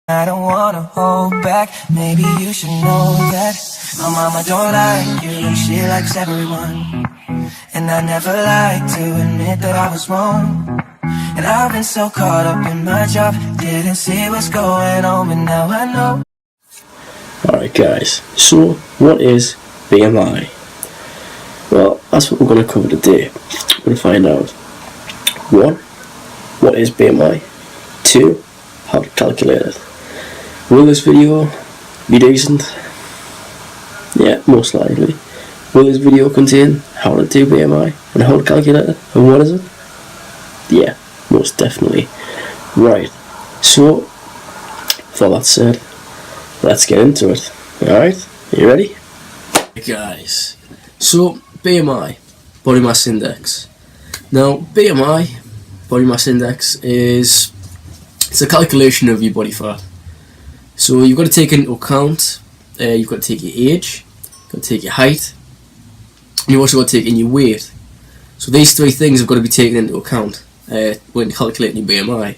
I don't wanna hold back, maybe you should know that my mama don't like you and she likes everyone. And I never like to admit that I was wrong. And I've been so caught up in my job, didn't see what's going on, but now I know. Alright guys, so what is BMI? Well, that's what we're going to cover today. We're going to find out 1. What is BMI? 2. How to calculate it. Will this video be decent? Yeah, most likely. Will this video contain how to do BMI and how to calculate it and what is it? Yeah, most definitely. Right, so with that said, let's get into it. Alright, are you ready? Hey guys, so BMI, body mass index. Now BMI, body mass index, it's a calculation of your body fat. So you've got to take into account, you've got to take your age, you've got to take your height, and you've also got to take in your weight. So these 3 things have got to be taken into account when calculating your BMI.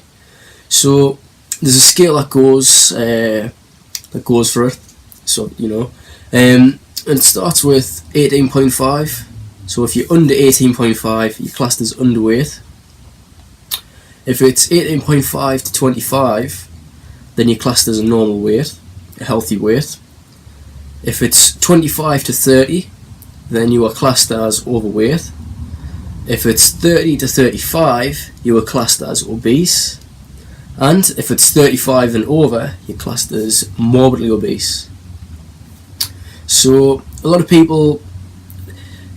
So there's a scale that goes for it. So and it starts with 18.5. So if you're under 18.5, you're classed as underweight. If it's 18.5 to 25, then you're classed as a normal weight, a healthy weight. If it's 25 to 30, then you are classed as overweight. If it's 30 to 35, you are classed as obese. And if it's 35 and over, you're classed as morbidly obese. So a lot of people,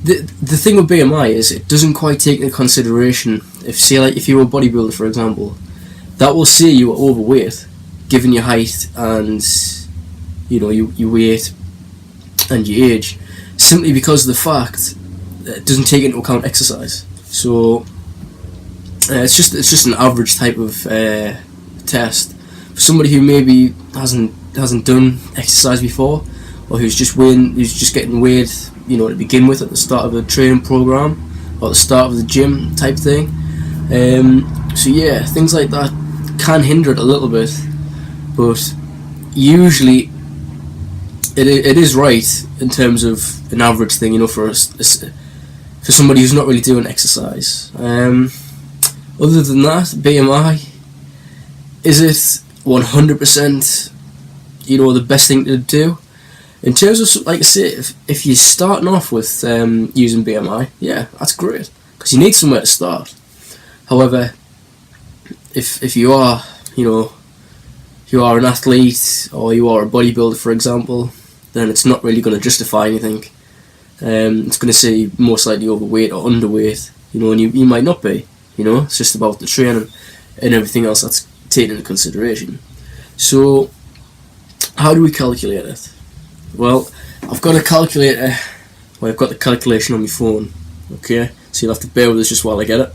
the thing with BMI is it doesn't quite take into consideration, if you're a bodybuilder for example, that will say you are overweight given your height and your weight and your age, simply because of the fact that it doesn't take into account exercise. So it's just an average type of test for somebody who maybe hasn't done exercise before, or who's just getting weighed to begin with at the start of a training program or at the start of the gym type thing. So yeah, things like that can hinder it a little bit, but usually it is right in terms of an average thing, for somebody who's not really doing exercise. Other than that, BMI, is it 100% the best thing to do? In terms of, like I say, if you're starting off with using BMI, yeah, that's great, because you need somewhere to start. However, if you are, you are an athlete or you are a bodybuilder, for example, then it's not really going to justify anything. It's going to say most likely overweight or underweight, and you might not be. It's just about the training and everything else that's taken into consideration. So, how do we calculate it? Well, I've got a calculator. Well, I've got the calculation on my phone. Okay, so you'll have to bear with us just while I get it.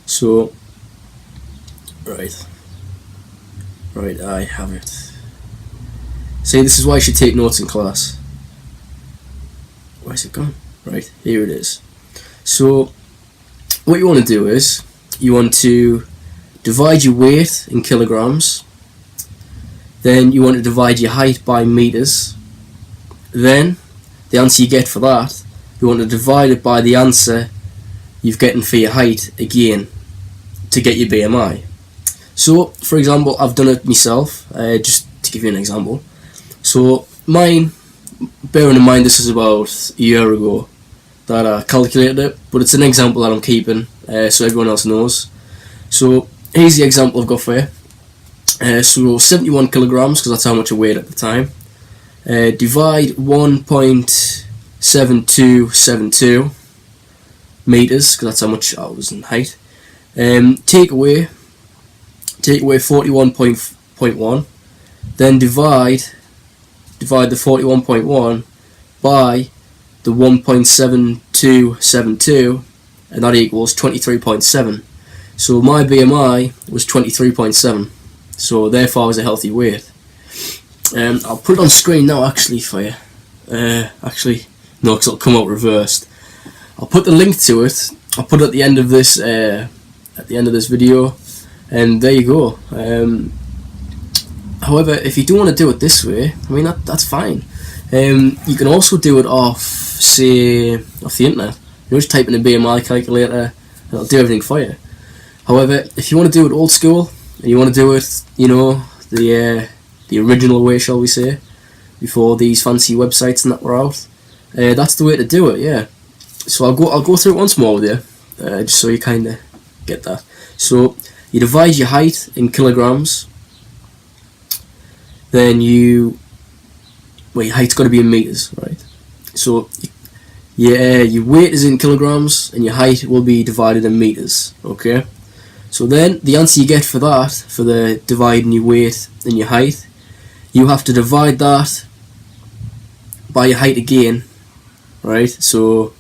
So, right, I have it. See, this is why you should take notes in class. Where's it gone? Right, here it is. So, what you want to do is, you want to divide your weight in kilograms, then you want to divide your height by meters, then the answer you get for that, you want to divide it by the answer you've gotten for your height again to get your BMI. So, for example, I've done it myself, just to give you an example. So, mine, bearing in mind this is about a year ago that I calculated it, but it's an example that I'm keeping so everyone else knows. So, here's the example I've got for you. So 71 kilograms, because that's how much I weighed at the time. Divide 1.7272 meters, because that's how much I was in height. Take away 41.1. Then divide the 41.1 by the 1.7272, and that equals 23.7. So my BMI was 23.7. So therefore I was a healthy weight. I'll put it on screen now actually for you. Actually, no, because it'll come out reversed. I'll put the link to it. I'll put it at the end of this video, and there you go. However, if you don't want to do it this way, I mean that's fine. You can also do it off the internet. Just type in a BMI calculator, and it'll do everything for you. However, if you want to do it old school, and you want to do it, the original way, shall we say, before these fancy websites and that were out, that's the way to do it. Yeah. So I'll go through it once more with you, just so you kind of get that. So you divide your height in kilograms. Then your height's got to be in meters, right? So your weight is in kilograms and your height will be divided in meters, okay? So then the answer you get for that, for the dividing your weight and your height, you have to divide that by your height again, right? So,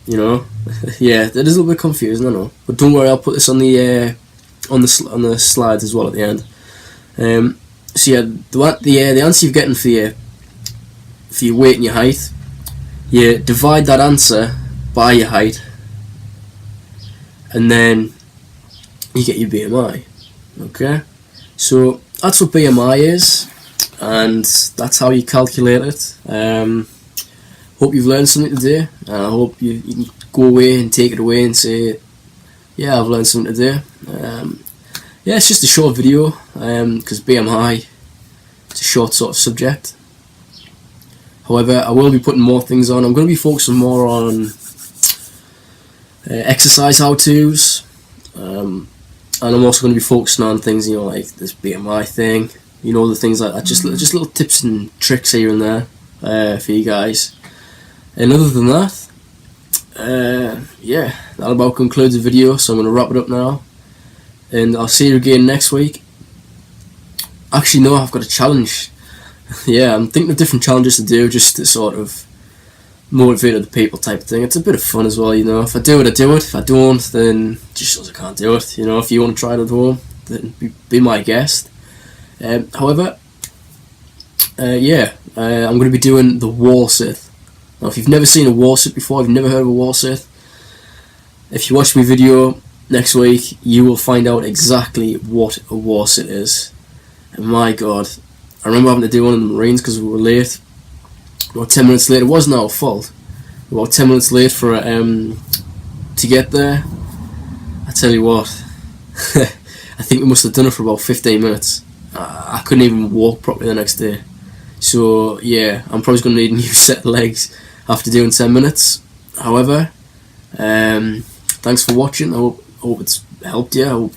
yeah, that is a little bit confusing, I know, but don't worry, I'll put this on the slides as well at the end. So yeah, the answer you're getting for your weight and your height, you divide that answer by your height, and then you get your BMI. Okay, so that's what BMI is, and that's how you calculate it. Hope you've learned something today, and I hope you can go away and take it away and say, yeah, I've learned something today. Yeah, it's just a short video, because BMI, it's a short sort of subject. However, I will be putting more things on. I'm going to be focusing more on exercise how-tos, and I'm also going to be focusing on things, like this BMI thing, the things like that, just little tips and tricks here and there for you guys. And other than that, yeah, that about concludes the video, so I'm going to wrap it up now. And I'll see you again next week. Actually, no, I've got a challenge. Yeah, I'm thinking of different challenges to do just to sort of motivate other people type of thing. It's a bit of fun as well, If I do it, I do it. If I don't, then just shows I can't do it. If you want to try it at home, then be my guest. However, yeah, I'm going to be doing the wall sit. Now, if you've never seen a wall sit before, if you've never heard of a wall sit, if you watch my video next week, you will find out exactly what a wall sit is. And my God, I remember having to do one in the Marines because we were late. About 10 minutes late. It wasn't our fault. About 10 minutes late for to get there. I tell you what, I think we must have done it for about 15 minutes. I couldn't even walk properly the next day. So yeah, I'm probably going to need a new set of legs after doing 10 minutes. However, thanks for watching. I hope it's helped you.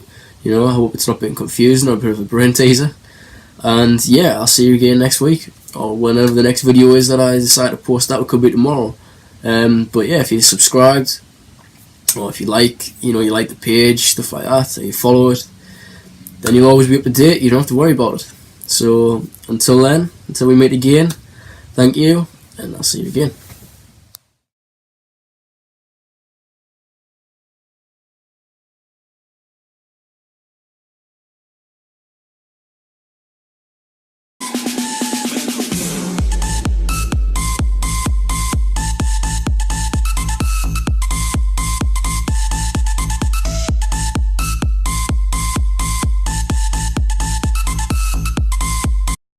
I hope it's not been confusing or a bit of a brain teaser. And yeah, I'll see you again next week, or whenever the next video is that I decide to post. That could be tomorrow. But yeah, if you're subscribed, or if you like the page, stuff like that, or you follow it, then you'll always be up to date. You don't have to worry about it. So until then, until we meet again, thank you, and I'll see you again.